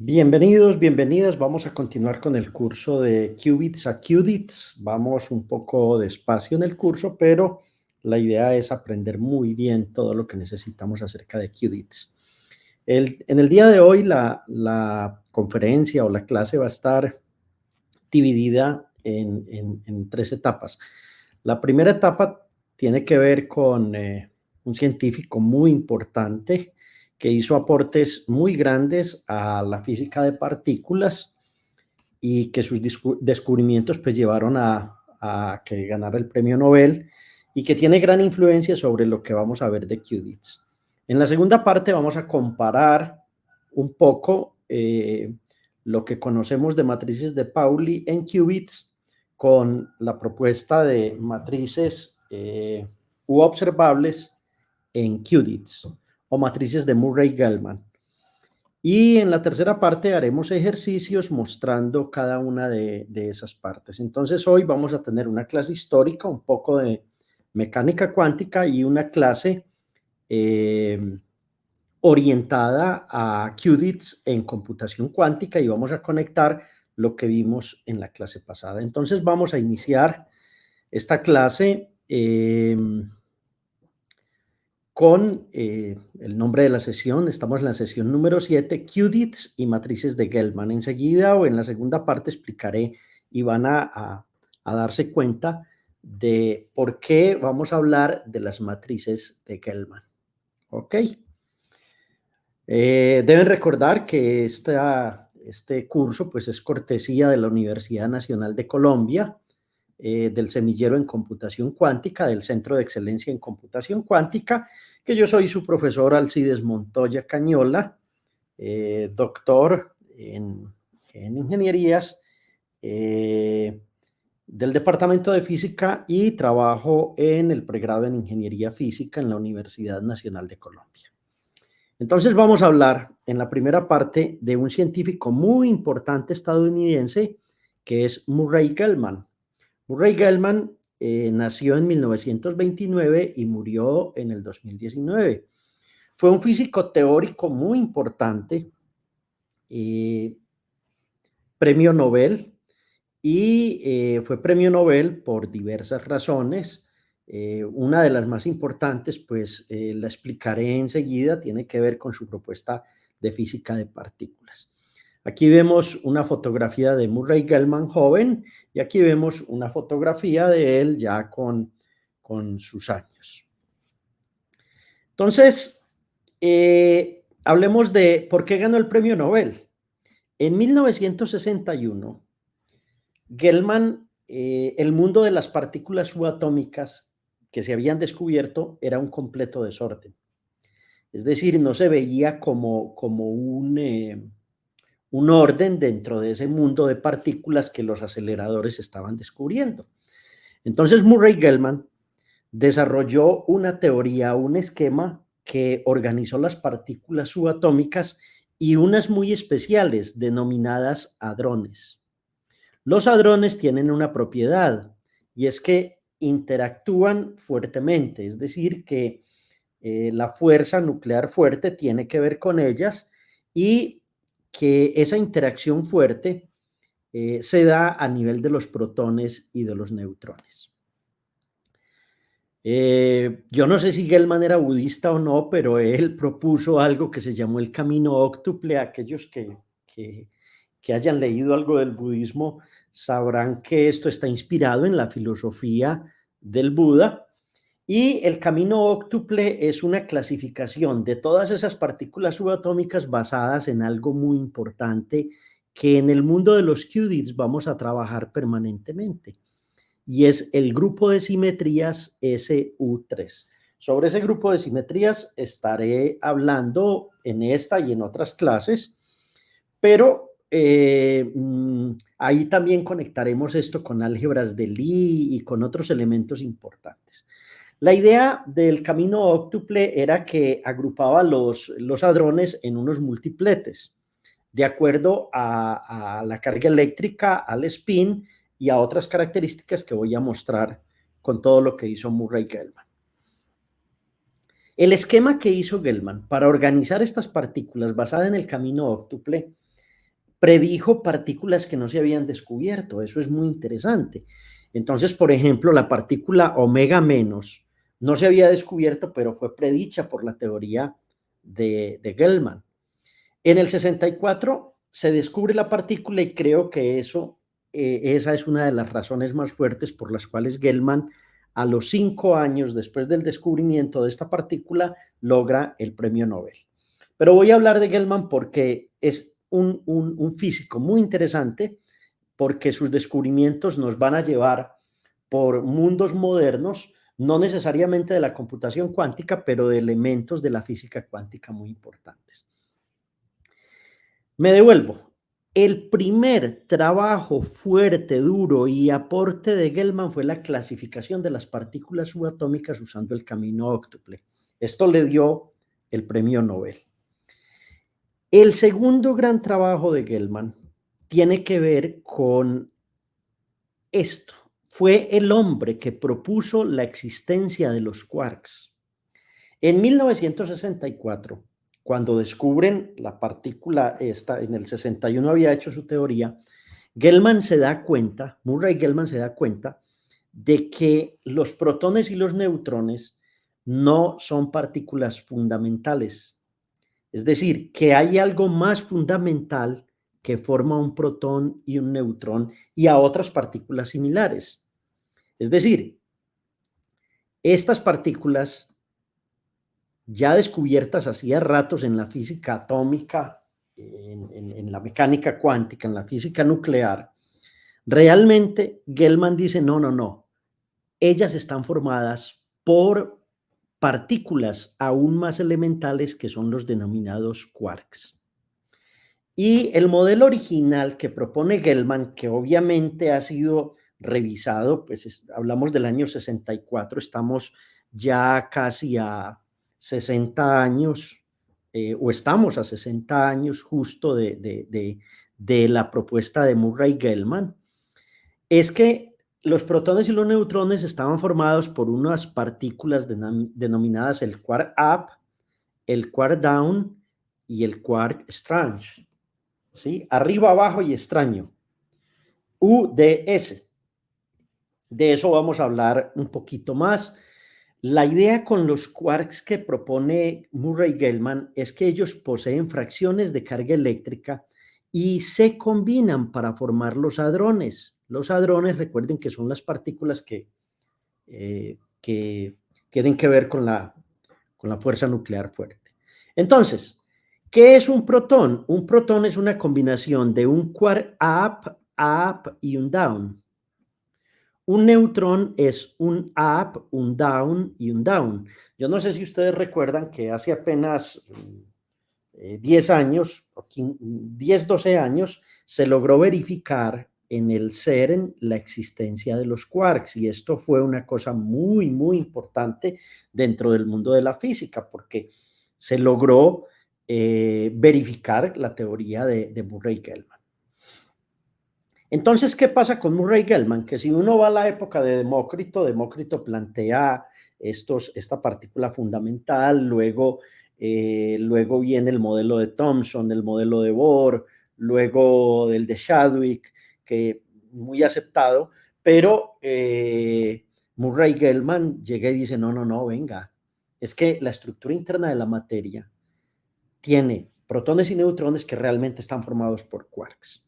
Bienvenidos, bienvenidas. Vamos a continuar con el curso de Qubits a QDITs. Vamos un poco despacio en el curso, pero la idea es aprender muy bien todo lo que necesitamos acerca de QDITs. En el día de hoy la conferencia o la clase va a estar dividida en tres etapas. La primera etapa tiene que ver con un científico muy importante que hizo aportes muy grandes a la física de partículas y que sus descubrimientos pues llevaron a que ganara el premio Nobel y que tiene gran influencia sobre lo que vamos a ver de QDITs. En la segunda parte vamos a comparar un poco lo que conocemos de matrices de Pauli en qubits con la propuesta de matrices u observables en qubits o matrices de Murray-Gell-Mann. Y en la tercera parte haremos ejercicios mostrando cada una de esas partes. Entonces hoy vamos a tener una clase histórica, un poco de mecánica cuántica y una clase orientada a qubits en computación cuántica y vamos a conectar lo que vimos en la clase pasada. Entonces vamos a iniciar esta clase con el nombre de la sesión. Estamos en la sesión número 7, qubits y matrices de Gell-Mann. Enseguida o en la segunda parte explicaré y van a darse cuenta de por qué vamos a hablar de las matrices de Gell-Mann. ¿Ok? Deben recordar que este curso pues, es cortesía de la Universidad Nacional de Colombia, del Semillero en Computación Cuántica, del Centro de Excelencia en Computación Cuántica, que yo soy su profesor Alcides Montoya Cañola, doctor en ingenierías del Departamento de Física y trabajo en el pregrado en Ingeniería Física en la Universidad Nacional de Colombia. Entonces vamos a hablar en la primera parte de un científico muy importante estadounidense que es Murray Gell-Mann. Murray Gell-Mann nació en 1929 y murió en el 2019. Fue un físico teórico muy importante, premio Nobel, y fue premio Nobel por diversas razones. Una de las más importantes, pues la explicaré enseguida, tiene que ver con su propuesta de física de partículas. Aquí vemos una fotografía de Murray Gell-Mann joven y aquí vemos una fotografía de él ya con sus años. Entonces, hablemos de por qué ganó el premio Nobel. En 1961, Gell-Mann, el mundo de las partículas subatómicas que se habían descubierto era un completo desorden. Es decir, no se veía como un orden dentro de ese mundo de partículas que los aceleradores estaban descubriendo. Entonces Murray Gell-Mann desarrolló una teoría, un esquema que organizó las partículas subatómicas y unas muy especiales denominadas hadrones. Los hadrones tienen una propiedad y es que interactúan fuertemente, es decir, que la fuerza nuclear fuerte tiene que ver con ellas y que esa interacción fuerte se da a nivel de los protones y de los neutrones. Yo no sé si Gell-Mann era budista o no, pero él propuso algo que se llamó el camino óctuple. Aquellos que hayan leído algo del budismo sabrán que esto está inspirado en la filosofía del Buda. Y el camino óctuple es una clasificación de todas esas partículas subatómicas basadas en algo muy importante que en el mundo de los qubits vamos a trabajar permanentemente, y es el grupo de simetrías SU3. Sobre ese grupo de simetrías estaré hablando en esta y en otras clases, pero ahí también conectaremos esto con álgebras de Lie y con otros elementos importantes. La idea del camino óctuple era que agrupaba los hadrones en unos multipletes, de acuerdo a la carga eléctrica, al spin y a otras características que voy a mostrar con todo lo que hizo Murray Gell-Mann. El esquema que hizo Gell-Mann para organizar estas partículas basada en el camino óctuple predijo partículas que no se habían descubierto. Eso es muy interesante. Entonces, por ejemplo, la partícula omega menos no se había descubierto, pero fue predicha por la teoría de Gell-Mann. En el 64 se descubre la partícula y creo que esa es una de las razones más fuertes por las cuales Gell-Mann, a los 5 años después del descubrimiento de esta partícula, logra el premio Nobel. Pero voy a hablar de Gell-Mann porque es un físico muy interesante, porque sus descubrimientos nos van a llevar por mundos modernos, no necesariamente de la computación cuántica, pero de elementos de la física cuántica muy importantes. Me devuelvo. El primer trabajo fuerte, duro y aporte de Gell-Mann fue la clasificación de las partículas subatómicas usando el camino óctuple. Esto le dio el premio Nobel. El segundo gran trabajo de Gell-Mann tiene que ver con esto. Fue el hombre que propuso la existencia de los quarks. En 1964, cuando descubren la partícula esta, en el 61 había hecho su teoría, Gell-Mann se da cuenta, Murray Gell-Mann se da cuenta de que los protones y los neutrones no son partículas fundamentales. Es decir, que hay algo más fundamental que forma un protón y un neutrón y a otras partículas similares. Es decir, estas partículas ya descubiertas hacía ratos en la física atómica, en la mecánica cuántica, en la física nuclear, realmente Gell-Mann dice, no, no, no, ellas están formadas por partículas aún más elementales que son los denominados quarks. Y el modelo original que propone Gell-Mann, que obviamente ha sido revisado, pues hablamos del año 64, estamos ya casi a 60 años, o estamos a 60 años justo de la propuesta de Murray Gell-Mann, es que los protones y los neutrones estaban formados por unas partículas denominadas el quark up, el quark down y el quark strange. ¿Sí? Arriba, abajo y extraño. UDS. De eso vamos a hablar un poquito más. La idea con los quarks que propone Murray Gell-Mann es que ellos poseen fracciones de carga eléctrica y se combinan para formar los hadrones. Los hadrones, recuerden que son las partículas que tienen que ver con la fuerza nuclear fuerte. Entonces, ¿qué es un protón? Un protón es una combinación de un quark up y un down. Un neutrón es un up, un down y un down. Yo no sé si ustedes recuerdan que hace apenas 10 años, 10, 12 años, se logró verificar en el CERN la existencia de los quarks, y esto fue una cosa muy, muy importante dentro del mundo de la física, porque se logró verificar la teoría de Murray-Gell-Mann. Entonces, ¿qué pasa con Murray-Gell-Mann? Que si uno va a la época de Demócrito, Demócrito plantea esta partícula fundamental, luego viene el modelo de Thomson, el modelo de Bohr, luego el de Chadwick, que muy aceptado, pero Murray-Gell-Mann llega y dice, no, no, no, venga, es que la estructura interna de la materia tiene protones y neutrones que realmente están formados por quarks.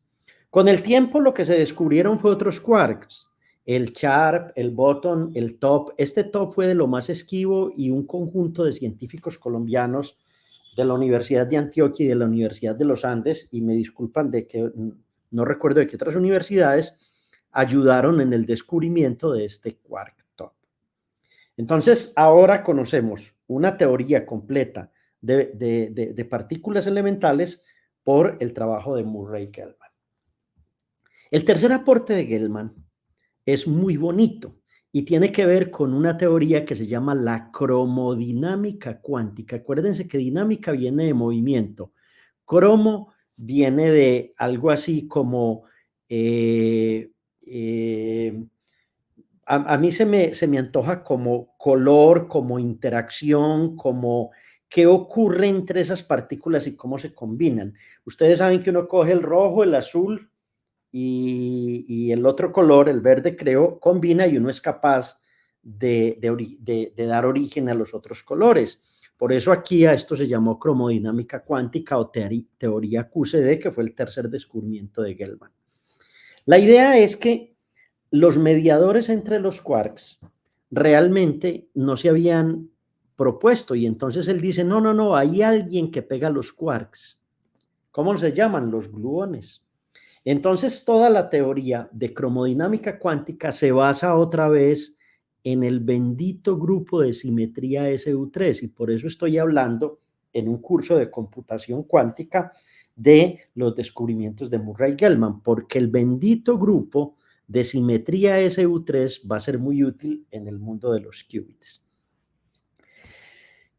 Con el tiempo lo que se descubrieron fue otros quarks, el Sharp, el Bottom, el Top. Este Top fue de lo más esquivo y un conjunto de científicos colombianos de la Universidad de Antioquia y de la Universidad de los Andes, y me disculpan de que no recuerdo de qué otras universidades, ayudaron en el descubrimiento de este quark Top. Entonces, ahora conocemos una teoría completa de partículas elementales por el trabajo de Murray-Gell-Mann. El tercer aporte de Gell-Mann es muy bonito y tiene que ver con una teoría que se llama la cromodinámica cuántica. Acuérdense que dinámica viene de movimiento, cromo viene de algo así como, a mí se me antoja como color, como interacción, como ¿qué ocurre entre esas partículas y cómo se combinan? Ustedes saben que uno coge el rojo, el azul y el otro color, el verde, creo, combina y uno es capaz de dar origen a los otros colores. Por eso aquí a esto se llamó cromodinámica cuántica o teoría QCD, que fue el tercer descubrimiento de Gell-Mann. La idea es que los mediadores entre los quarks realmente no se habían propuesto y entonces él dice, no, no, no, hay alguien que pega los quarks. ¿Cómo se llaman? Los gluones. Entonces toda la teoría de cromodinámica cuántica se basa otra vez en el bendito grupo de simetría SU3 y por eso estoy hablando en un curso de computación cuántica de los descubrimientos de Murray-Gell-Mann, porque el bendito grupo de simetría SU3 va a ser muy útil en el mundo de los qubits.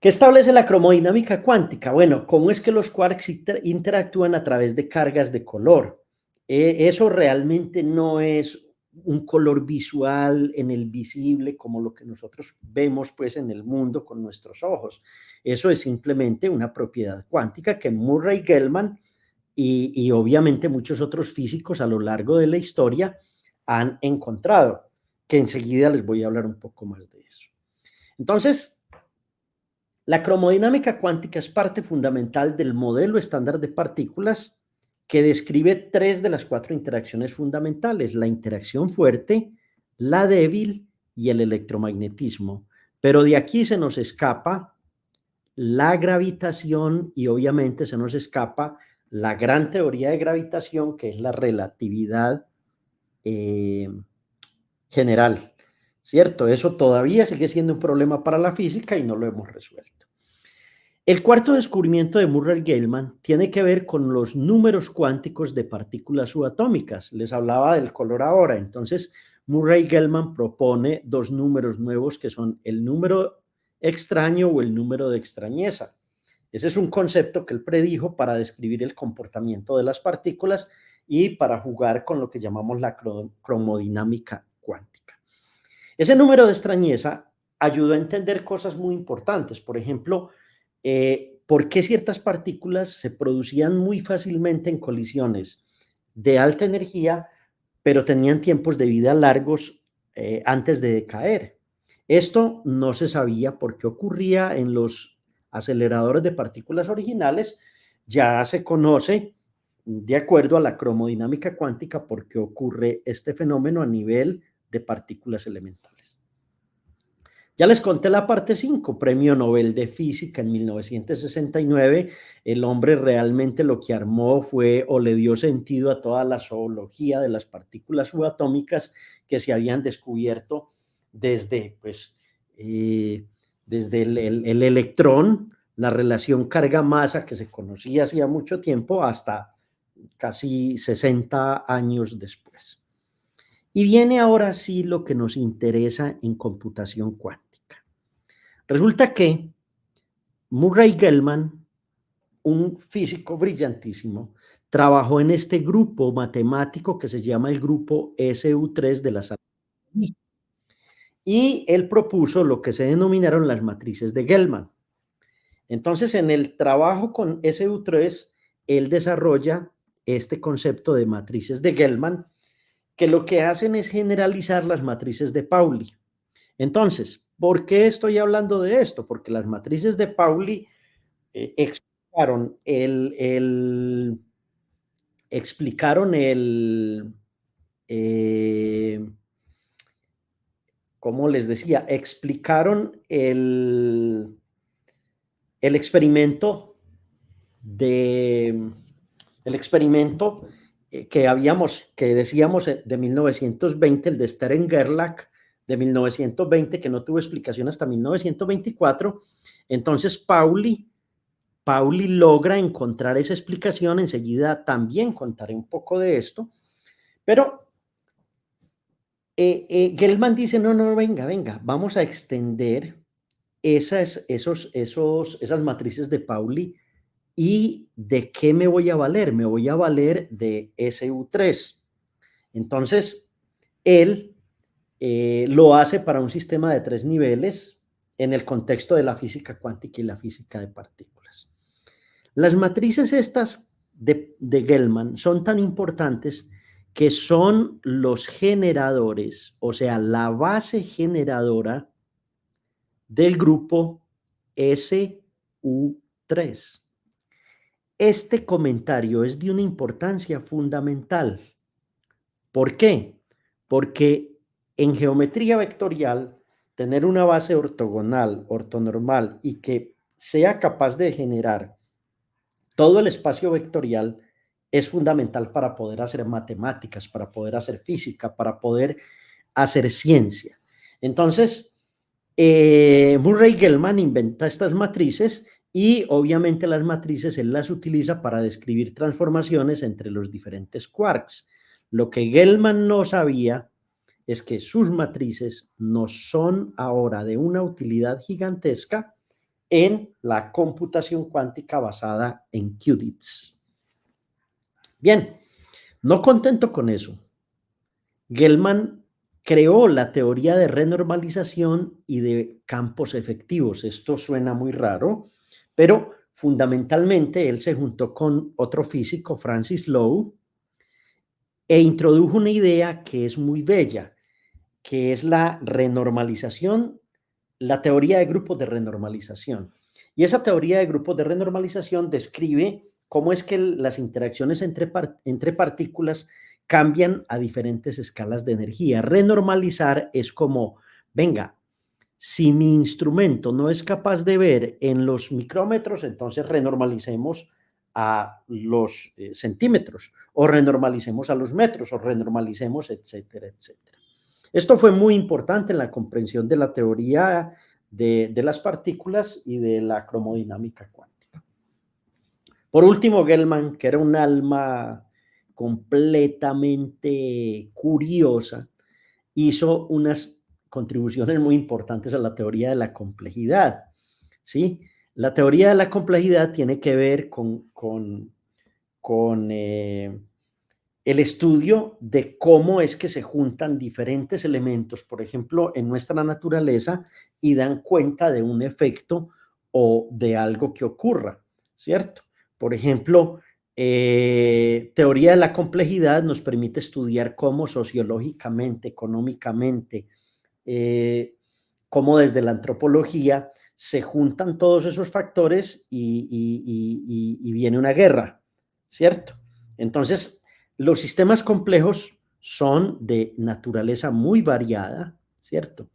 ¿Qué establece la cromodinámica cuántica? Bueno, ¿cómo es que los quarks interactúan a través de cargas de color? Eso realmente no es un color visual en el visible como lo que nosotros vemos pues en el mundo con nuestros ojos. Eso es simplemente una propiedad cuántica que Murray-Gell-Mann y obviamente muchos otros físicos a lo largo de la historia han encontrado, que enseguida les voy a hablar un poco más de eso. Entonces, la cromodinámica cuántica es parte fundamental del modelo estándar de partículas que describe 3 de las 4 interacciones fundamentales, la interacción fuerte, la débil y el electromagnetismo. Pero de aquí se nos escapa la gravitación y obviamente se nos escapa la gran teoría de gravitación que es la relatividad general, ¿cierto? Eso todavía sigue siendo un problema para la física y no lo hemos resuelto. El cuarto descubrimiento de Murray-Gell-Mann tiene que ver con los números cuánticos de partículas subatómicas. Les hablaba del color ahora. Entonces, Murray-Gell-Mann propone 2 números nuevos que son el número extraño o el número de extrañeza. Ese es un concepto que él predijo para describir el comportamiento de las partículas y para jugar con lo que llamamos la cromodinámica cuántica. Ese número de extrañeza ayudó a entender cosas muy importantes. Por ejemplo, por qué ciertas partículas se producían muy fácilmente en colisiones de alta energía, pero tenían tiempos de vida largos antes de decaer. Esto no se sabía por qué ocurría en los aceleradores de partículas originales. Ya se conoce, de acuerdo a la cromodinámica cuántica, por qué ocurre este fenómeno a nivel de partículas elementales. Ya les conté la parte 5, Premio Nobel de Física en 1969. El hombre realmente lo que armó fue o le dio sentido a toda la zoología de las partículas subatómicas que se habían descubierto desde, pues, desde el electrón, la relación carga-masa que se conocía hacía mucho tiempo, hasta casi 60 años después. Y viene ahora sí lo que nos interesa en computación cuántica. Resulta que Murray-Gell-Mann, un físico brillantísimo, trabajó en este grupo matemático que se llama el grupo SU3 de la sala. Y él propuso lo que se denominaron las matrices de Gell-Mann. Entonces, en el trabajo con SU3, él desarrolla este concepto de matrices de Gell-Mann, que lo que hacen es generalizar las matrices de Pauli. Entonces, ¿por qué estoy hablando de esto? Porque las matrices de Pauli explicaron ¿cómo les decía? Explicaron el experimento que decíamos de 1920, el de Stern-Gerlach de 1920, que no tuvo explicación hasta 1924. Entonces Pauli logra encontrar esa explicación. Enseguida también contaré un poco de esto, pero Gell-Mann dice, no, venga, vamos a extender esas matrices de Pauli. ¿Y de qué me voy a valer? Me voy a valer de SU3. Entonces, él lo hace para un sistema de 3 niveles en el contexto de la física cuántica y la física de partículas. Las matrices estas de Gell-Mann son tan importantes que son los generadores, o sea, la base generadora del grupo SU3. Este comentario es de una importancia fundamental. ¿Por qué? Porque en geometría vectorial, tener una base ortogonal, ortonormal y que sea capaz de generar todo el espacio vectorial es fundamental para poder hacer matemáticas, para poder hacer física, para poder hacer ciencia. Entonces, Murray Gell-Mann inventa estas matrices y obviamente las matrices él las utiliza para describir transformaciones entre los diferentes quarks. Lo que Gell-Mann no sabía es que sus matrices no son ahora de una utilidad gigantesca en la computación cuántica basada en qubits. Bien, no contento con eso, Gell-Mann creó la teoría de renormalización y de campos efectivos. Esto suena muy raro, pero fundamentalmente él se juntó con otro físico, Francis Lowe, e introdujo una idea que es muy bella, que es la renormalización, la teoría de grupos de renormalización. Y esa teoría de grupos de renormalización describe cómo es que las interacciones entre partículas cambian a diferentes escalas de energía. Renormalizar es como, venga, si mi instrumento no es capaz de ver en los micrómetros, entonces renormalicemos a los centímetros, o renormalicemos a los metros, o renormalicemos, etcétera, etcétera. Esto fue muy importante en la comprensión de la teoría de las partículas y de la cromodinámica cuántica. Por último, Gell-Mann, que era un alma completamente curiosa, hizo unas contribuciones muy importantes a la teoría de la complejidad, ¿sí? La teoría de la complejidad tiene que ver con el estudio de cómo es que se juntan diferentes elementos, por ejemplo, en nuestra naturaleza, y dan cuenta de un efecto o de algo que ocurra, ¿cierto? Por ejemplo, teoría de la complejidad nos permite estudiar cómo sociológicamente, económicamente, cómo desde la antropología se juntan todos esos factores y viene una guerra, ¿cierto? Entonces, los sistemas complejos son de naturaleza muy variada, ¿cierto?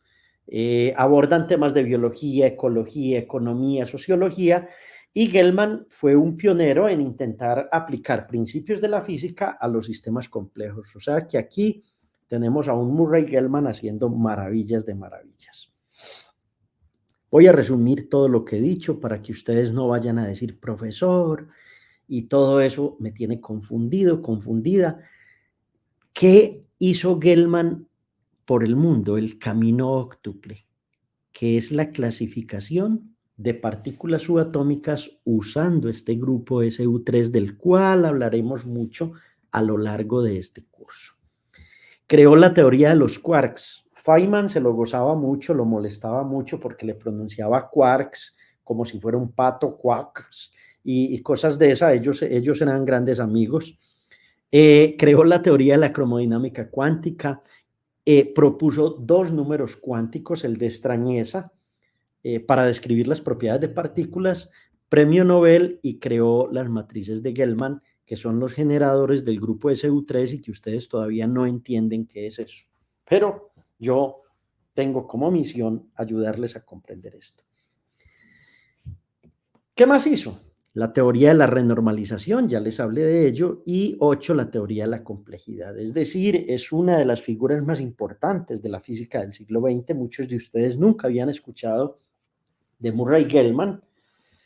Abordan temas de biología, ecología, economía, sociología, y Gell-Mann fue un pionero en intentar aplicar principios de la física a los sistemas complejos. O sea que aquí tenemos a un Murray Gell-Mann haciendo maravillas de maravillas. Voy a resumir todo lo que he dicho para que ustedes no vayan a decir profesor y todo eso me tiene confundido, confundida. ¿Qué hizo Gell-Mann por el mundo? El camino óctuple, que es la clasificación de partículas subatómicas usando este grupo SU3 del cual hablaremos mucho a lo largo de este curso. Creó la teoría de los quarks. Feynman se lo gozaba mucho, lo molestaba mucho porque le pronunciaba quarks como si fuera un pato, quarks, y cosas de esa. Ellos eran grandes amigos. Creó la teoría de la cromodinámica cuántica, propuso dos números cuánticos, el de extrañeza, para describir las propiedades de partículas, premio Nobel, y creó las matrices de Gell-Mann, que son los generadores del grupo SU3 y que ustedes todavía no entienden qué es eso. Pero yo tengo como misión ayudarles a comprender esto. ¿Qué más hizo? La teoría de la renormalización, ya les hablé de ello, y 8, la teoría de la complejidad. Es decir, es una de las figuras más importantes de la física del siglo XX. Muchos de ustedes nunca habían escuchado de Murray Gell-Mann,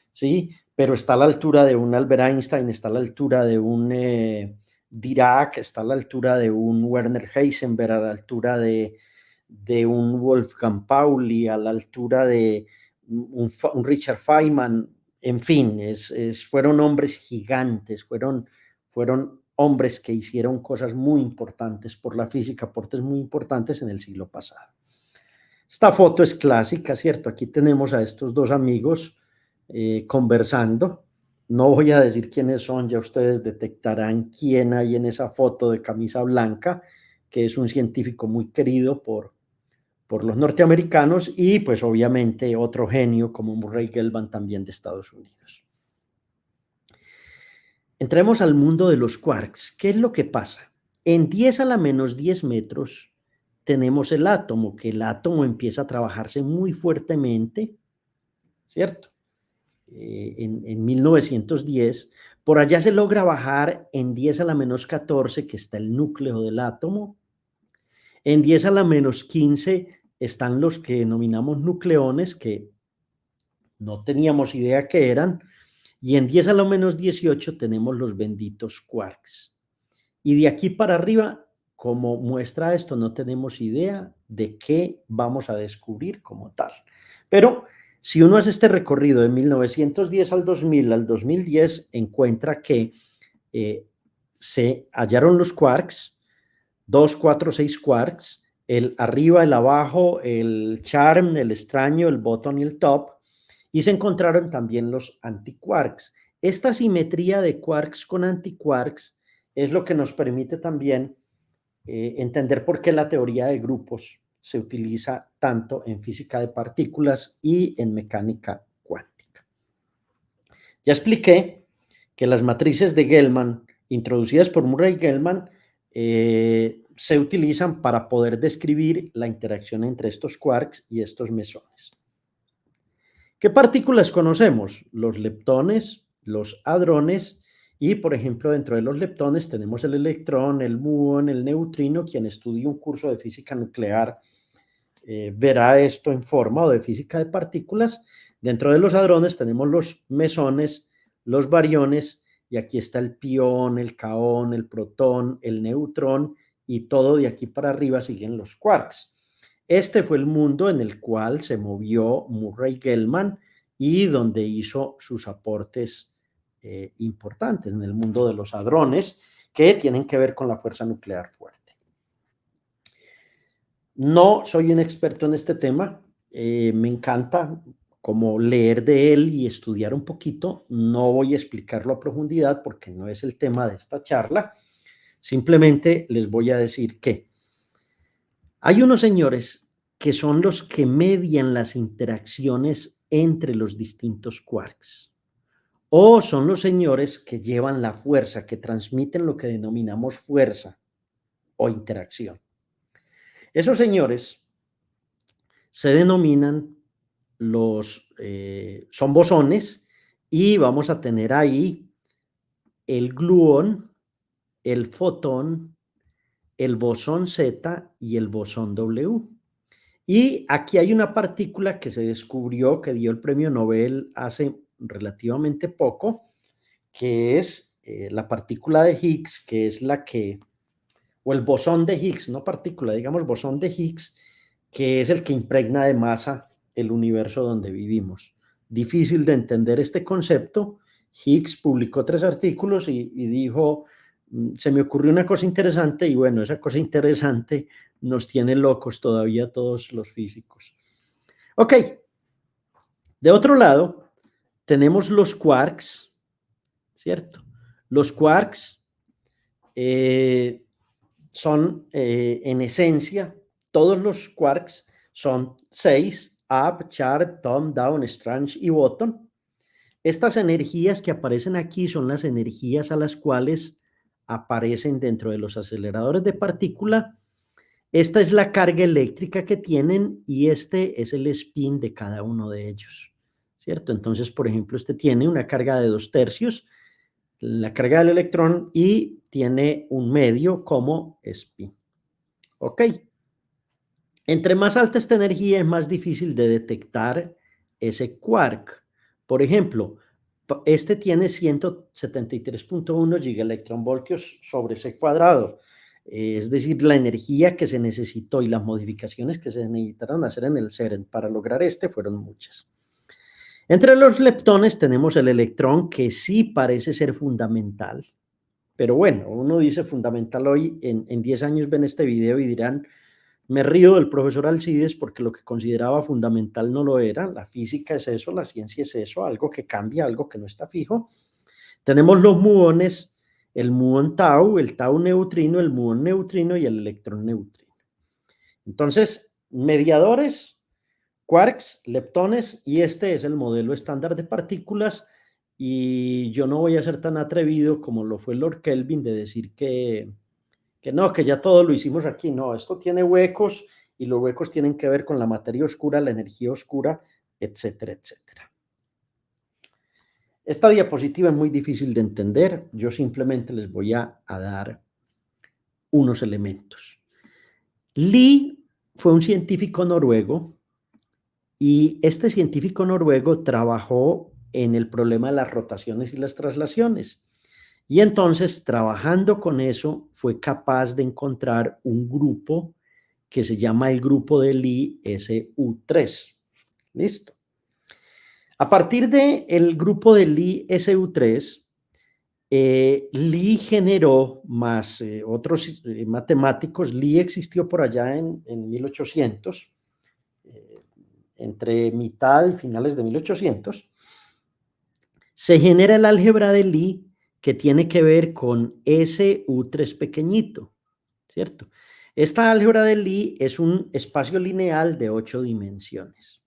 ¿sí? Pero está a la altura de un Albert Einstein, está a la altura de un Dirac, está a la altura de un Werner Heisenberg, a la altura de un Wolfgang Pauli, a la altura de un Richard Feynman, en fin, fueron hombres gigantes, fueron hombres que hicieron cosas muy importantes por la física, aportes muy importantes en el siglo pasado. Esta foto es clásica, ¿cierto? Aquí tenemos a estos dos amigos conversando. No voy a decir quiénes son, ya ustedes detectarán quién hay en esa foto de camisa blanca, que es un científico muy querido por los norteamericanos y pues obviamente otro genio como Murray Gell-Mann también de Estados Unidos. Entremos al mundo de los quarks. ¿Qué es lo que pasa? En 10 a la menos 10 metros tenemos el átomo, que el átomo empieza a trabajarse muy fuertemente, ¿cierto? En 1910, por allá se logra bajar en 10 a la menos 14, que está el núcleo del átomo. En 10 a la menos 15 están los que denominamos nucleones, que no teníamos idea qué eran, y en 10 a la menos 18 tenemos los benditos quarks. Y de aquí para arriba, como muestra esto, no tenemos idea de qué vamos a descubrir como tal. Pero si uno hace este recorrido de 1910 al 2010, encuentra que se hallaron los quarks, 2, 4, 6 quarks, el arriba, el abajo, el charm, el extraño, el bottom y el top, y se encontraron también los antiquarks. Esta simetría de quarks con antiquarks es lo que nos permite también entender por qué la teoría de grupos se utiliza tanto en física de partículas y en mecánica cuántica. Ya expliqué que las matrices de Gell-Mann, introducidas por Murray Gell-Mann, se utilizan para poder describir la interacción entre estos quarks y estos mesones. ¿Qué partículas conocemos? Los leptones, los hadrones y, por ejemplo, dentro de los leptones tenemos el electrón, el muón, el neutrino. Quien estudie un curso de física nuclear verá esto en forma o de física de partículas. Dentro de los hadrones tenemos los mesones, los bariones, y aquí está el pión, el caón, el protón, el neutrón, y todo de aquí para arriba siguen los quarks. Este fue el mundo en el cual se movió Murray Gell-Mann y donde hizo sus aportes importantes en el mundo de los hadrones que tienen que ver con la fuerza nuclear fuerte. No soy un experto en este tema, me encanta como leer de él y estudiar un poquito. No voy a explicarlo a profundidad porque no es el tema de esta charla. Simplemente les voy a decir que hay unos señores que son los que median las interacciones entre los distintos quarks, o son los señores que llevan la fuerza, que transmiten lo que denominamos fuerza o interacción. Esos señores se denominan son bosones, y vamos a tener ahí el gluón, el fotón, el bosón Z y el bosón W. Y aquí hay una partícula que se descubrió, que dio el premio Nobel hace relativamente poco, que es la partícula de Higgs, que es o el bosón de Higgs, no partícula, digamos bosón de Higgs, que es el que impregna de masa el universo donde vivimos. Difícil de entender este concepto. Higgs publicó 3 artículos y dijo, se me ocurrió una cosa interesante, y bueno, esa cosa interesante nos tiene locos todavía todos los físicos. Ok, de otro lado, tenemos los quarks, ¿cierto? Los quarks son, en esencia, todos los quarks son 6, up, sharp, top, down, strange y bottom. Estas energías que aparecen aquí son las energías a las cuales aparecen dentro de los aceleradores de partícula. Esta es la carga eléctrica que tienen y este es el spin de cada uno de ellos, ¿cierto? Entonces, por ejemplo, este tiene una carga de 2/3, la carga del electrón, y tiene un medio como spin. Ok. Entre más alta esta energía es más difícil de detectar ese quark. Por ejemplo, este tiene 173.1 gigaelectronvoltios sobre C cuadrado. Es decir, la energía que se necesitó y las modificaciones que se necesitaron hacer en el CERN para lograr fueron muchas. Entre los leptones tenemos el electrón, que sí parece ser fundamental, pero bueno, uno dice fundamental hoy, en 10 años ven este video y dirán, Me río del profesor Alcides porque lo que consideraba fundamental no lo era. La física es eso, la ciencia es eso, algo que cambia, algo que no está fijo. Tenemos los muones, el muón tau, el tau neutrino, el muón neutrino y el electrón neutrino. Entonces, mediadores, quarks, leptones, y este es el modelo estándar de partículas, y yo no voy a ser tan atrevido como lo fue Lord Kelvin de decir que no, que ya todo lo hicimos aquí. No, esto tiene huecos y los huecos tienen que ver con la materia oscura, la energía oscura, etcétera, etcétera. Esta diapositiva es muy difícil de entender. Yo simplemente les voy a dar unos elementos. Lie fue un científico noruego y este científico noruego trabajó en el problema de las rotaciones y las traslaciones. Y entonces, trabajando con eso, fue capaz de encontrar un grupo que se llama el grupo de Lie SU3. ¿Listo? A partir del grupo de Lie SU3, Lie generó más otros matemáticos. Lie existió por allá en 1800, entre mitad y finales de 1800. Se genera el álgebra de Lie que tiene que ver con SU3 pequeñito, ¿cierto? Esta álgebra de Lie es un espacio lineal de 8 dimensiones.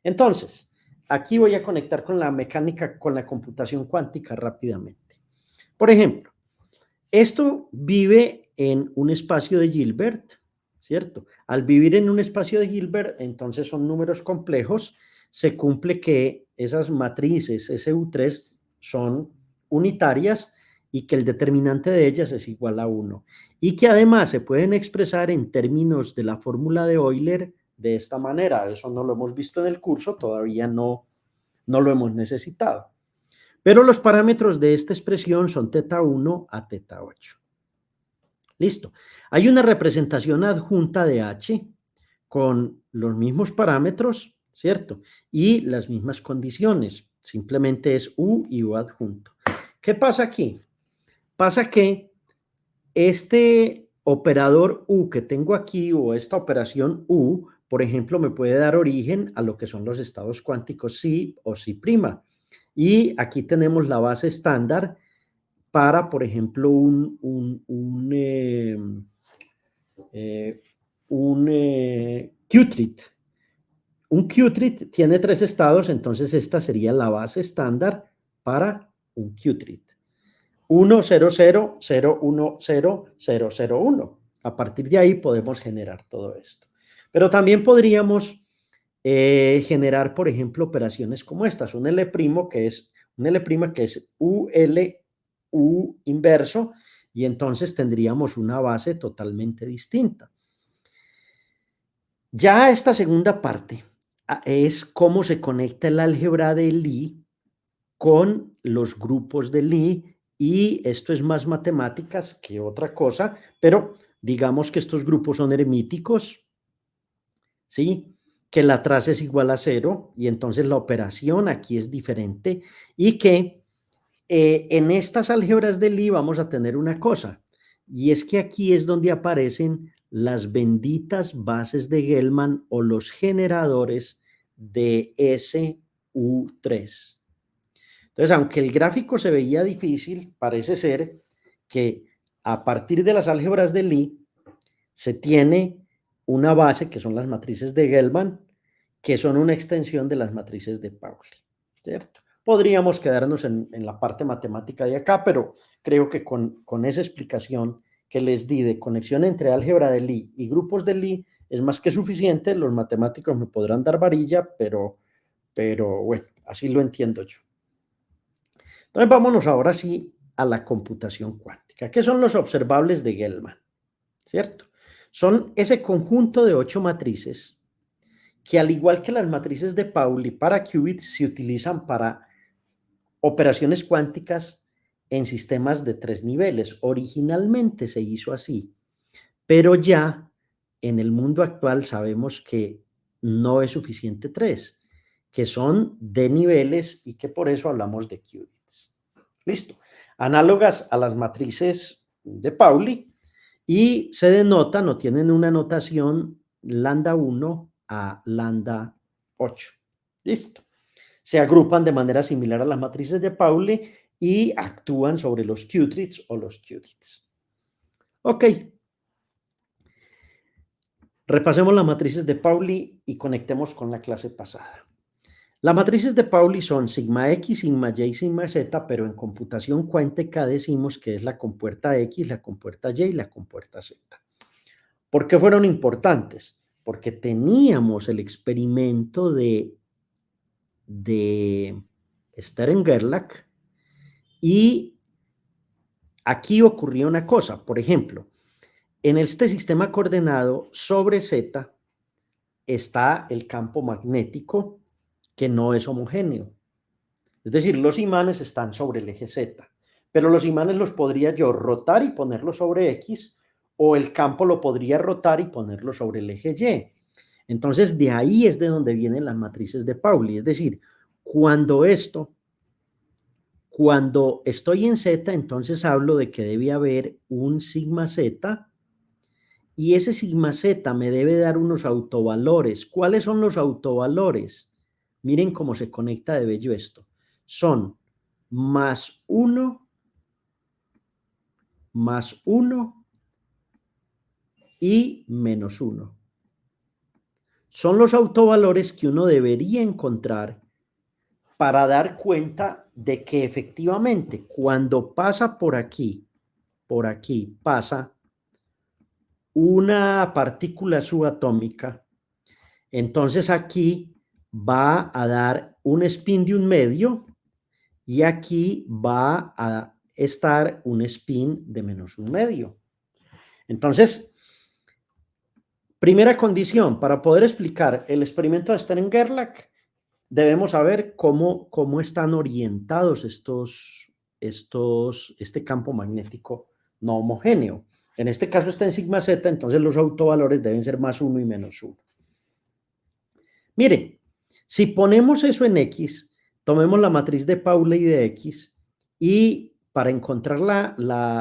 Entonces, aquí voy a conectar con la mecánica, con la computación cuántica rápidamente. Por ejemplo, esto vive en un espacio de Hilbert, ¿cierto? Al vivir en un espacio de Hilbert, entonces son números complejos, se cumple que esas matrices SU3 son unitarias y que el determinante de ellas es igual a 1. Y que además se pueden expresar en términos de la fórmula de Euler de esta manera. Eso no lo hemos visto en el curso, todavía no lo hemos necesitado. Pero los parámetros de esta expresión son θ1 a θ8. Listo. Hay una representación adjunta de H con los mismos parámetros, ¿cierto? Y las mismas condiciones. Simplemente es U y U adjunto. ¿Qué pasa aquí? Pasa que este operador U que tengo aquí o esta operación U, por ejemplo, me puede dar origen a lo que son los estados cuánticos psi o psi'. Y aquí tenemos la base estándar para, por ejemplo, qubit. Un qubit tiene 3 estados, entonces esta sería la base estándar para un qubit. 1, 0, 0, 0, 1, 0, 0, 0, 1. A partir de ahí podemos generar todo esto. Pero también podríamos generar, por ejemplo, operaciones como estas. Un L' que es U inverso, y entonces tendríamos una base totalmente distinta. Ya esta segunda parte es cómo se conecta el álgebra de Lie con los grupos de Lie, y esto es más matemáticas que otra cosa, pero digamos que estos grupos son hermíticos, ¿sí? Que la traza es igual a 0 y entonces la operación aquí es diferente, y que en estas álgebras de Lie vamos a tener una cosa, y es que aquí es donde aparecen las benditas bases de Gell-Mann o los generadores de SU3. Entonces, aunque el gráfico se veía difícil, parece ser que a partir de las álgebras de Lie se tiene una base que son las matrices de Gell-Mann, que son una extensión de las matrices de Pauli, ¿cierto? Podríamos quedarnos en la parte matemática de acá, pero creo que con esa explicación que les di de conexión entre álgebra de Lie y grupos de Lie es más que suficiente. Los matemáticos me podrán dar varilla, pero bueno, así lo entiendo yo. Entonces vámonos ahora sí a la computación cuántica. ¿Qué son los observables de Gell-Mann? ¿Cierto? Son ese conjunto de 8 matrices que, al igual que las matrices de Pauli para qubits, se utilizan para operaciones cuánticas en sistemas de 3 niveles. Originalmente se hizo así, pero ya en el mundo actual sabemos que no es suficiente 3, que son de niveles, y que por eso hablamos de qubits. Listo. Análogas a las matrices de Pauli, y se denotan o tienen una notación lambda 1 a lambda 8. Listo. Se agrupan de manera similar a las matrices de Pauli y actúan sobre los qubits o los qubits. Ok. Repasemos las matrices de Pauli y conectemos con la clase pasada. Las matrices de Pauli son sigma X, sigma Y, sigma Z, pero en computación cuántica decimos que es la compuerta X, la compuerta Y y la compuerta Z. ¿Por qué fueron importantes? Porque teníamos el experimento de Stern-Gerlach y aquí ocurría una cosa. Por ejemplo, en este sistema coordenado sobre Z está el campo magnético que no es homogéneo. Es decir, los imanes están sobre el eje Z, pero los imanes los podría yo rotar y ponerlos sobre X, o el campo lo podría rotar y ponerlo sobre el eje Y. Entonces, de ahí es de donde vienen las matrices de Pauli. Es decir, cuando estoy en Z, entonces hablo de que debe haber un sigma Z y ese sigma Z me debe dar unos autovalores. ¿Cuáles son los autovalores? Miren cómo se conecta de bello esto. Son más 1 y menos 1. Son los autovalores que uno debería encontrar para dar cuenta de que efectivamente cuando pasa por aquí pasa una partícula subatómica, entonces aquí va a dar un spin de un medio y aquí va a estar un spin de menos un medio. Entonces, primera condición, para poder explicar el experimento de Stern-Gerlach, debemos saber cómo están orientados este campo magnético no homogéneo. En este caso está en sigma Z, entonces los autovalores deben ser más 1 y menos 1. Miren, si ponemos eso en X, tomemos la matriz de Pauli de X y para encontrar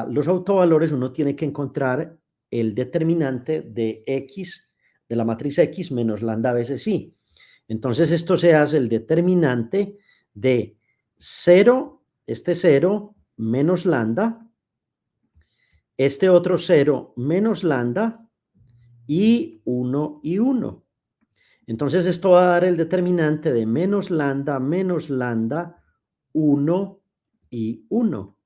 los autovalores uno tiene que encontrar el determinante de X, de la matriz X menos lambda veces Y. Entonces esto se hace el determinante de 0, este 0 menos lambda, este otro 0 menos lambda y 1 y 1. Entonces esto va a dar el determinante de menos lambda, 1 y 1.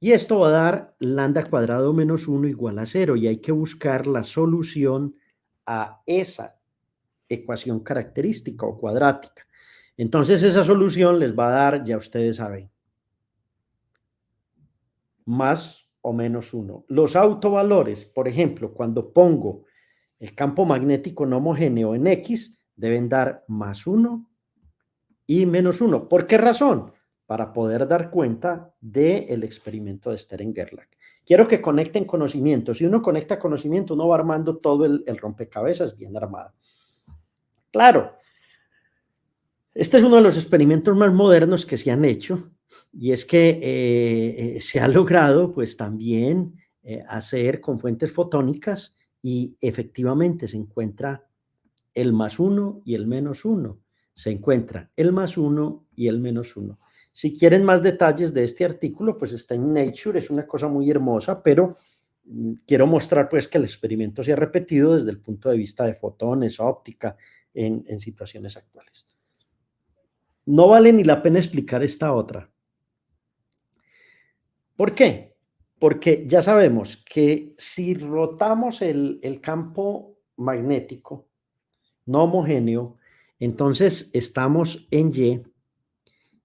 Y esto va a dar lambda cuadrado menos 1 igual a 0. Y hay que buscar la solución a esa ecuación característica o cuadrática. Entonces esa solución les va a dar, ya ustedes saben, más o menos 1. Los autovalores, por ejemplo, cuando pongo el campo magnético no homogéneo en X, deben dar más 1 y menos 1. ¿Por qué razón? Para poder dar cuenta del experimento de Stern-Gerlach. Quiero que conecten conocimiento. Si uno conecta conocimiento, uno va armando todo el rompecabezas bien armado. Claro, este es uno de los experimentos más modernos que se han hecho y es que se ha logrado pues también hacer con fuentes fotónicas y efectivamente se encuentra el más 1 y el menos 1. Se encuentra el más 1 y el menos 1. Si quieren más detalles de este artículo, pues está en Nature, es una cosa muy hermosa, pero quiero mostrar pues que el experimento se ha repetido desde el punto de vista de fotones, óptica, en situaciones actuales. No vale ni la pena explicar esta otra. ¿Por qué? Porque ya sabemos que si rotamos el campo magnético no homogéneo, entonces estamos en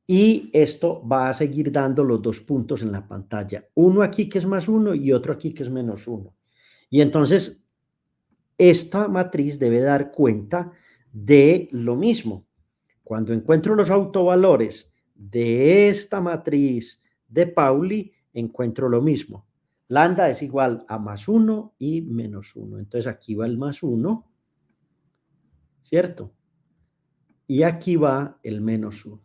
y esto va a seguir dando los dos puntos en la pantalla. Uno aquí que es más 1 y otro aquí que es menos 1. Y entonces esta matriz debe dar cuenta de lo mismo. Cuando encuentro los autovalores de esta matriz de Pauli, encuentro lo mismo. Lambda es igual a más 1 y menos 1. Entonces aquí va el más 1, ¿cierto? Y aquí va el menos 1.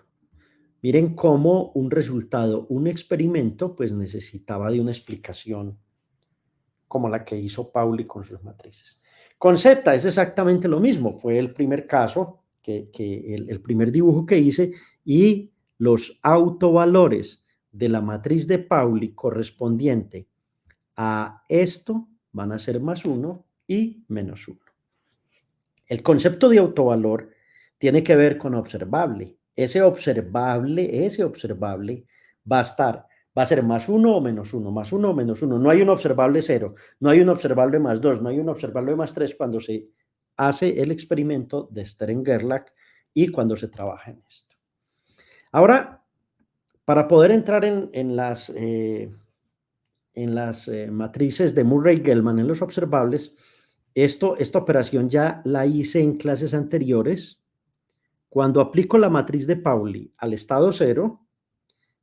Miren cómo un resultado, un experimento, pues necesitaba de una explicación como la que hizo Pauli con sus matrices. Con Z es exactamente lo mismo, fue el primer caso, el primer dibujo que hice, y los autovalores de la matriz de Pauli correspondiente a esto van a ser +1 y -1. El concepto de autovalor tiene que ver con observable. Ese observable va a ser +1 o -1, +1 o -1. No hay un observable 0, no hay un observable +2, no hay un observable +3 cuando se hace el experimento de Stern-Gerlach y cuando se trabaja en esto. Ahora, para poder entrar en las matrices de Murray-Gell-Mann, en los observables, esta operación ya la hice en clases anteriores. Cuando aplico la matriz de Pauli al estado 0,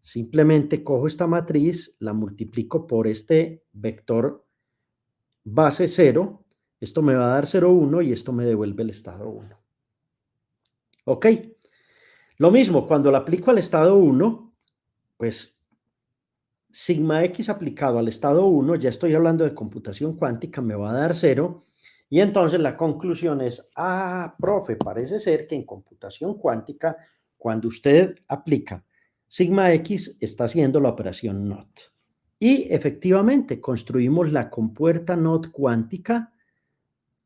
simplemente cojo esta matriz, la multiplico por este vector base 0, esto me va a dar 0, 1 y esto me devuelve el estado 1. ¿Ok? Lo mismo, cuando la aplico al estado 1, pues sigma x aplicado al estado 1, ya estoy hablando de computación cuántica, me va a dar 0, y entonces la conclusión es, profe, parece ser que en computación cuántica, cuando usted aplica sigma x, está haciendo la operación NOT. Y efectivamente, construimos la compuerta NOT cuántica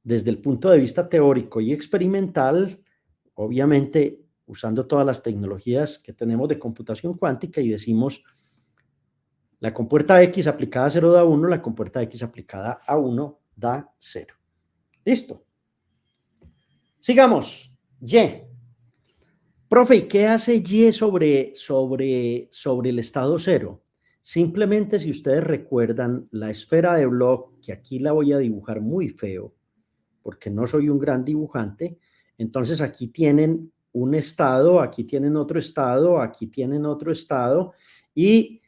desde el punto de vista teórico y experimental, obviamente usando todas las tecnologías que tenemos de computación cuántica, y decimos, la compuerta X aplicada a 0 da 1, la compuerta X aplicada a 1 da 0. Listo. Sigamos. Y. Profe, ¿y qué hace Y sobre el estado 0? Simplemente, si ustedes recuerdan, la esfera de Bloch, que aquí la voy a dibujar muy feo, porque no soy un gran dibujante, entonces aquí tienen un estado, aquí tienen otro estado, aquí tienen otro estado, y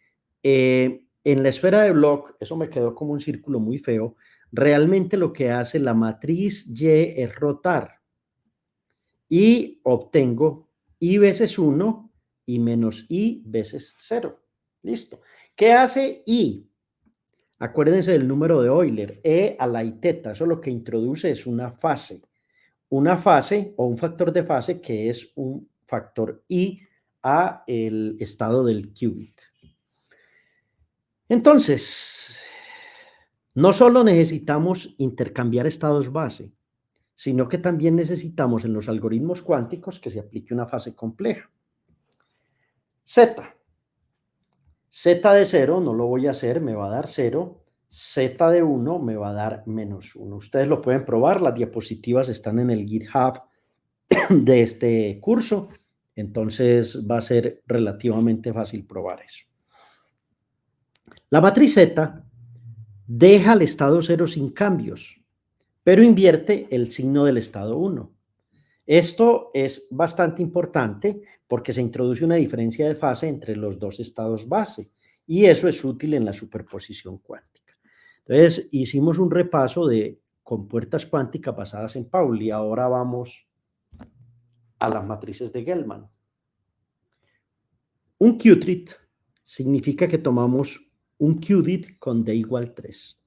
en la esfera de Bloch, eso me quedó como un círculo muy feo, realmente lo que hace la matriz Y es rotar, y obtengo I veces 1 y menos I veces 0. Listo. ¿Qué hace I? Acuérdense del número de Euler, E a la I teta, eso lo que introduce es una fase o un factor de fase que es un factor I a el estado del qubit. Entonces, no solo necesitamos intercambiar estados base, sino que también necesitamos en los algoritmos cuánticos que se aplique una fase compleja. Z. Z de 0 no lo voy a hacer, me va a dar 0. Z de 1 me va a dar -1. Ustedes lo pueden probar, las diapositivas están en el GitHub de este curso, entonces va a ser relativamente fácil probar eso. La matriz Z deja el estado 0 sin cambios, pero invierte el signo del estado 1. Esto es bastante importante porque se introduce una diferencia de fase entre los dos estados base, y eso es útil en la superposición cuántica. Entonces, hicimos un repaso de compuertas cuánticas basadas en Pauli, y ahora vamos a las matrices de Gell-Mann. Un qubit significa que tomamos un qubit con d igual 3.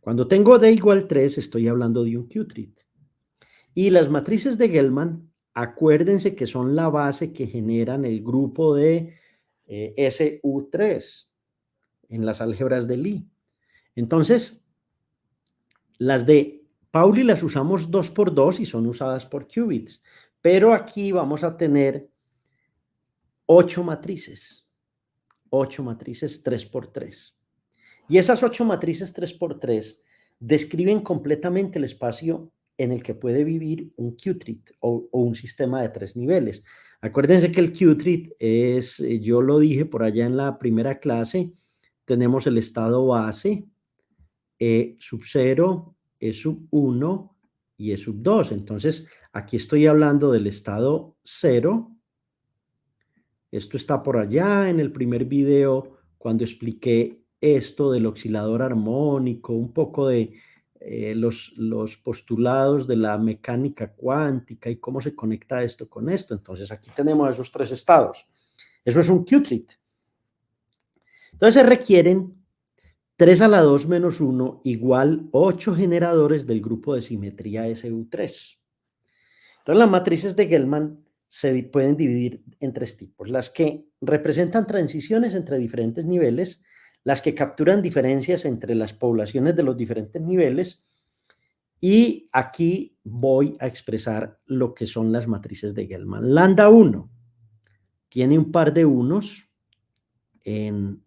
Cuando tengo d igual 3, estoy hablando de un qubit. Y las matrices de Gell-Mann, acuérdense que son la base que generan el grupo de SU3 en las álgebras de Lie. Entonces, las de Pauli las usamos 2 por 2 y son usadas por qubits. Pero aquí vamos a tener 8 matrices 3 por 3. Y esas 8 matrices 3 por 3 describen completamente el espacio en el que puede vivir un qubit o un sistema de 3 niveles. Acuérdense que el qubit es, yo lo dije por allá en la primera clase, tenemos el estado base, E sub 0, E sub 1 y E sub 2. Entonces, aquí estoy hablando del estado 0. Esto está por allá en el primer video cuando expliqué esto del oscilador armónico, un poco de los postulados de la mecánica cuántica y cómo se conecta esto con esto. Entonces aquí tenemos esos 3 estados. Eso es un qubit. Entonces se requieren 3 a la 2 menos 1 igual 8 generadores del grupo de simetría SU3. Entonces, las matrices de Gell-Mann se pueden dividir en tres tipos: las que representan transiciones entre diferentes niveles, las que capturan diferencias entre las poblaciones de los diferentes niveles, y aquí voy a expresar lo que son las matrices de Gell-Mann. Lambda 1 tiene un par de unos en,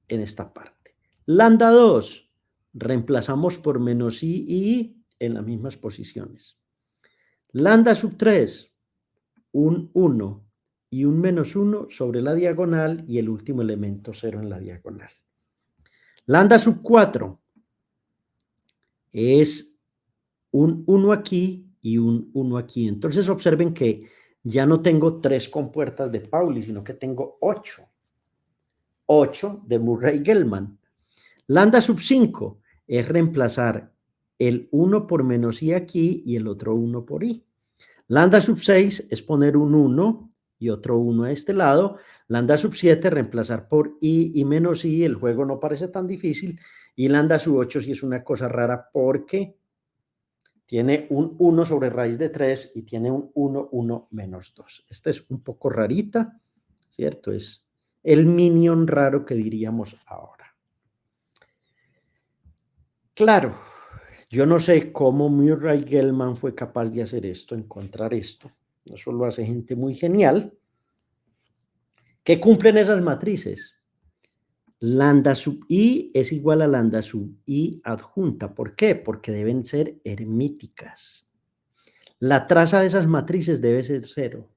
en esta parte. Lambda 2 reemplazamos por menos i y i en las mismas posiciones. Lambda sub 3, un 1 y un menos 1 sobre la diagonal y el último elemento 0 en la diagonal. Lambda sub 4 es un 1 aquí y un 1 aquí. Entonces observen que ya no tengo 3 compuertas de Pauli, sino que tengo 8. 8 de Murray-Gell-Mann. Lambda sub 5 es reemplazar el 1 por menos i aquí y el otro 1 por i. Lambda sub 6 es poner un 1 y otro 1 a este lado. Lambda sub 7 reemplazar por i y menos i. El juego no parece tan difícil. Y lambda sub 8 sí es una cosa rara porque tiene un 1 sobre raíz de 3 y tiene un 1, 1 menos 2. Esta es un poco rarita, ¿cierto? Es el minion raro que diríamos ahora. Claro, yo no sé cómo Murray-Gell-Mann fue capaz de hacer esto, encontrar esto. Eso lo hace gente muy genial. ¿Qué cumplen esas matrices? Lambda sub i es igual a lambda sub i adjunta. ¿Por qué? Porque deben ser hermíticas. La traza de esas matrices debe ser 0.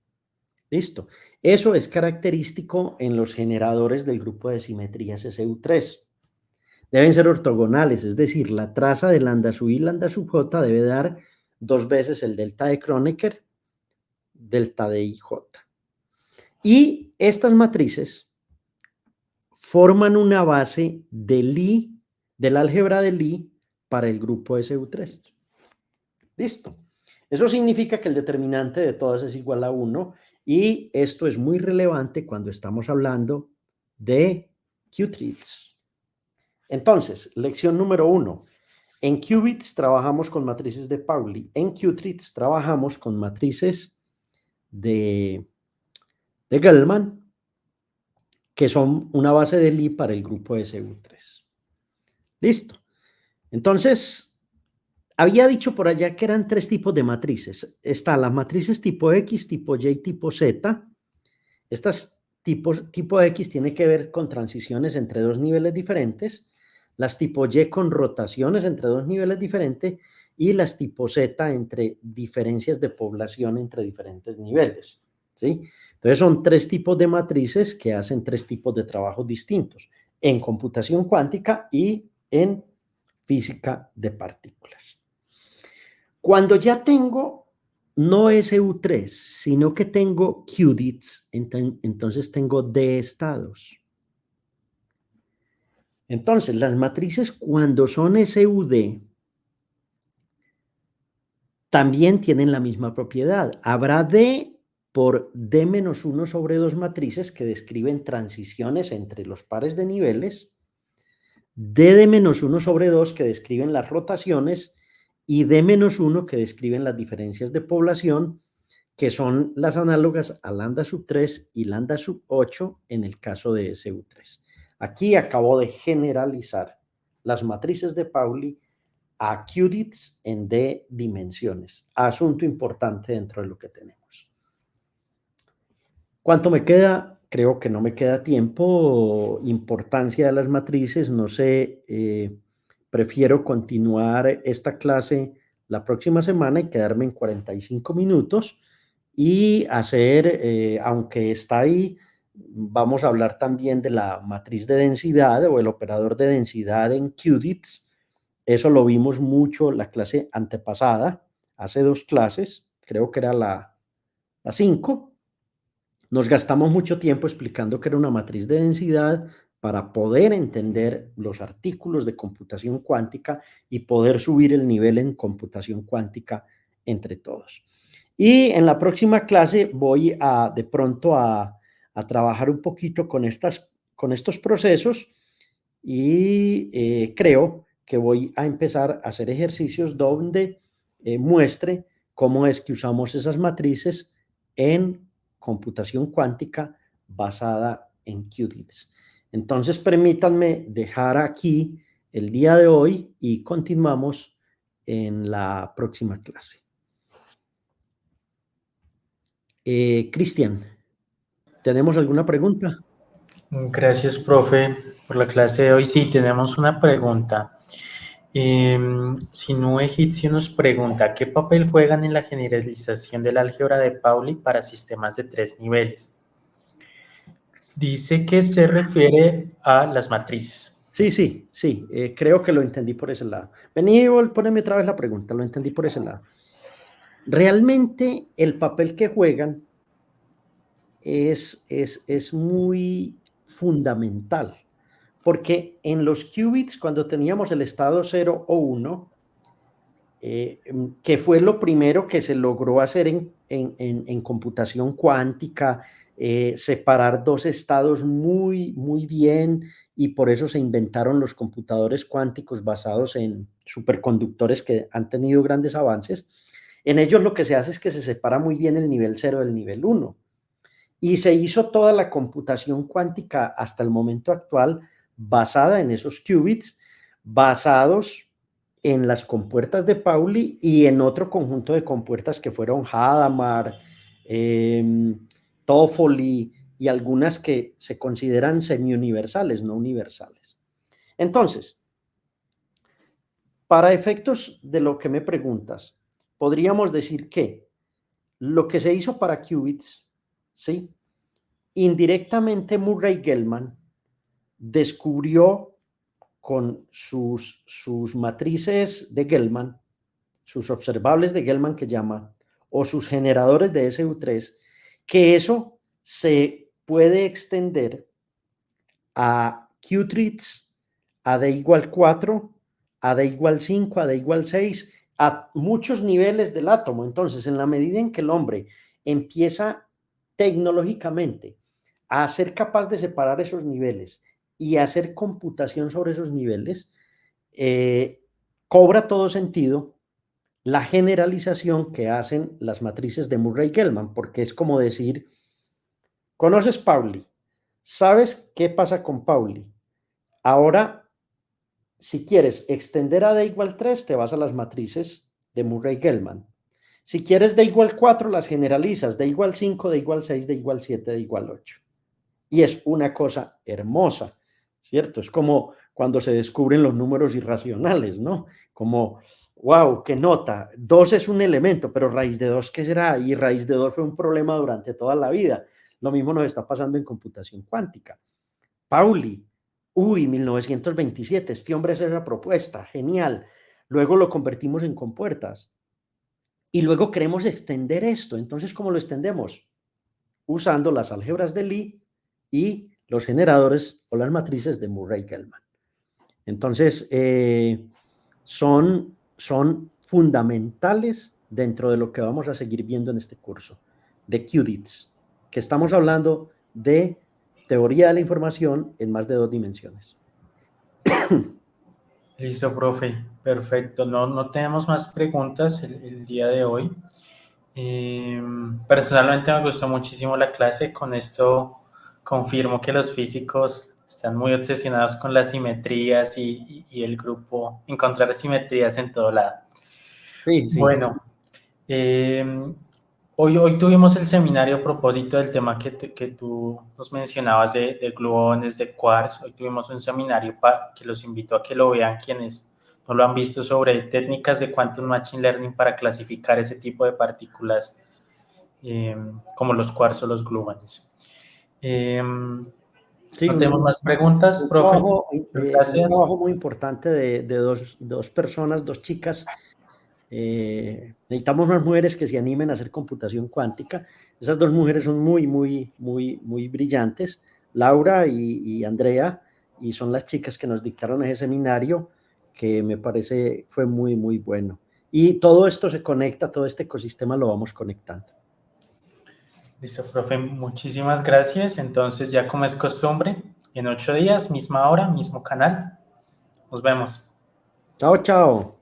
Listo. Eso es característico en los generadores del grupo de simetrías SU3. Deben ser ortogonales, es decir, la traza de lambda sub i, lambda sub j debe dar 2 veces el delta de Kronecker, delta de ij. Y estas matrices forman una base del Lie, del álgebra de Lie para el grupo SU3. Listo. Eso significa que el determinante de todas es igual a 1 y esto es muy relevante cuando estamos hablando de qubits. Entonces, lección número 1. En qubits trabajamos con matrices de Pauli. En qubits trabajamos con matrices de Gell-Mann, que son una base de Lie para el grupo SU3. Listo. Entonces, había dicho por allá que eran 3 tipos de matrices. Están las matrices tipo X, tipo Y y tipo Z. Estas tipo X tiene que ver con transiciones entre 2 niveles diferentes. Las tipo Y con rotaciones entre 2 niveles diferentes. Y las tipo Z entre diferencias de población entre diferentes niveles. ¿Sí? Entonces son 3 tipos de matrices que hacen 3 tipos de trabajos distintos. En computación cuántica y en física de partículas. Cuando ya tengo no SU3, sino que tengo qubits, entonces tengo D estados. Entonces, las matrices cuando son SUD también tienen la misma propiedad. Habrá D por D-1 sobre 2 matrices que describen transiciones entre los pares de niveles, D de -1 sobre 2 que describen las rotaciones y D-1 que describen las diferencias de población, que son las análogas a lambda sub 3 y lambda sub 8 en el caso de SU3. Aquí acabo de generalizar las matrices de Pauli a qubits en D dimensiones. Asunto importante dentro de lo que tenemos. ¿Cuánto me queda? Creo que no me queda tiempo. Importancia de las matrices, no sé, prefiero continuar esta clase la próxima semana y quedarme en 45 minutos y hacer, aunque está ahí, vamos a hablar también de la matriz de densidad o el operador de densidad en qubits. Eso lo vimos mucho la clase antepasada, hace 2 clases, creo que era la 5. Nos gastamos mucho tiempo explicando que era una matriz de densidad para poder entender los artículos de computación cuántica y poder subir el nivel en computación cuántica entre todos. Y en la próxima clase voy de pronto a trabajar un poquito con con estos procesos y creo que voy a empezar a hacer ejercicios donde muestre cómo es que usamos esas matrices en computación cuántica basada en QDITs. Entonces, permítanme dejar aquí el día de hoy y continuamos en la próxima clase. Cristian, ¿tenemos alguna pregunta? Gracias, profe, por la clase de hoy. Sí, tenemos una pregunta. Sinú Egipcio nos pregunta, ¿qué papel juegan en la generalización del álgebra de Pauli para sistemas de 3 niveles? Dice que se refiere a las matrices. Sí, creo que lo entendí por ese lado. Vení, poneme otra vez la pregunta, lo entendí por ese lado. Realmente el papel que juegan es muy fundamental, porque en los qubits, cuando teníamos el estado 0 o 1, que fue lo primero que se logró hacer en computación cuántica, separar dos estados muy bien, y por eso se inventaron los computadores cuánticos basados en superconductores que han tenido grandes avances. En ellos lo que se hace es que se separa muy bien el nivel 0 del nivel 1. Y se hizo toda la computación cuántica hasta el momento actual basada en esos qubits, basados en las compuertas de Pauli y en otro conjunto de compuertas que fueron Hadamard, Toffoli y algunas que se consideran semi-universales, no universales. Entonces, para efectos de lo que me preguntas, podríamos decir que lo que se hizo para qubits, ¿sí? Indirectamente Murray-Gell-Mann descubrió con sus matrices de Gell-Mann, sus observables de Gell-Mann que llaman, o sus generadores de SU3, que eso se puede extender a qubits, a d igual 4, a d igual 5, a d igual 6, a muchos niveles del átomo. Entonces, en la medida en que el hombre empieza tecnológicamente a ser capaz de separar esos niveles y hacer computación sobre esos niveles, cobra todo sentido la generalización que hacen las matrices de Murray-Gell-Mann, porque es como decir, ¿conoces Pauli? ¿Sabes qué pasa con Pauli? Ahora, si quieres extender a d igual 3, te vas a las matrices de Murray-Gell-Mann. Si quieres d igual 4, las generalizas, d igual 5, d igual 6, d igual 7, d igual 8. Y es una cosa hermosa, ¿cierto? Es como cuando se descubren los números irracionales, ¿no? Como, wow, qué nota, 2 es un elemento, pero raíz de 2, ¿qué será? Y raíz de 2 fue un problema durante toda la vida. Lo mismo nos está pasando en computación cuántica. Pauli, 1927, este hombre hace esa propuesta, genial. Luego lo convertimos en compuertas. Y luego queremos extender esto. Entonces, ¿cómo lo extendemos? Usando las álgebras de Lie y los generadores o las matrices de Murray-Gell-Mann. Entonces, son fundamentales dentro de lo que vamos a seguir viendo en este curso de QDITs, que estamos hablando de teoría de la información en más de 2 dimensiones. Listo, profe. Perfecto. No tenemos más preguntas el día de hoy. Personalmente me gustó muchísimo la clase. Con esto confirmo que los físicos están muy obsesionados con las simetrías y el grupo, encontrar simetrías en todo lado. Sí. Bueno, hoy tuvimos el seminario a propósito del tema que tú nos mencionabas de gluones, de quarks. Hoy tuvimos un seminario que los invito a que lo vean quienes no lo han visto, sobre técnicas de Quantum Machine Learning para clasificar ese tipo de partículas como los quarks o los gluones. Sí, No tenemos más preguntas, profe. un Gracias. trabajo muy importante de dos personas, dos chicas. Necesitamos más mujeres que se animen a hacer computación cuántica. Esas dos mujeres son muy brillantes, Laura y Andrea, y son las chicas que nos dictaron ese seminario, que me parece fue muy bueno. Y todo esto se conecta, todo este ecosistema lo vamos conectando. Listo, profe, muchísimas gracias. Entonces, ya como es costumbre, en 8 días, misma hora, mismo canal. Nos vemos. Chao, chao.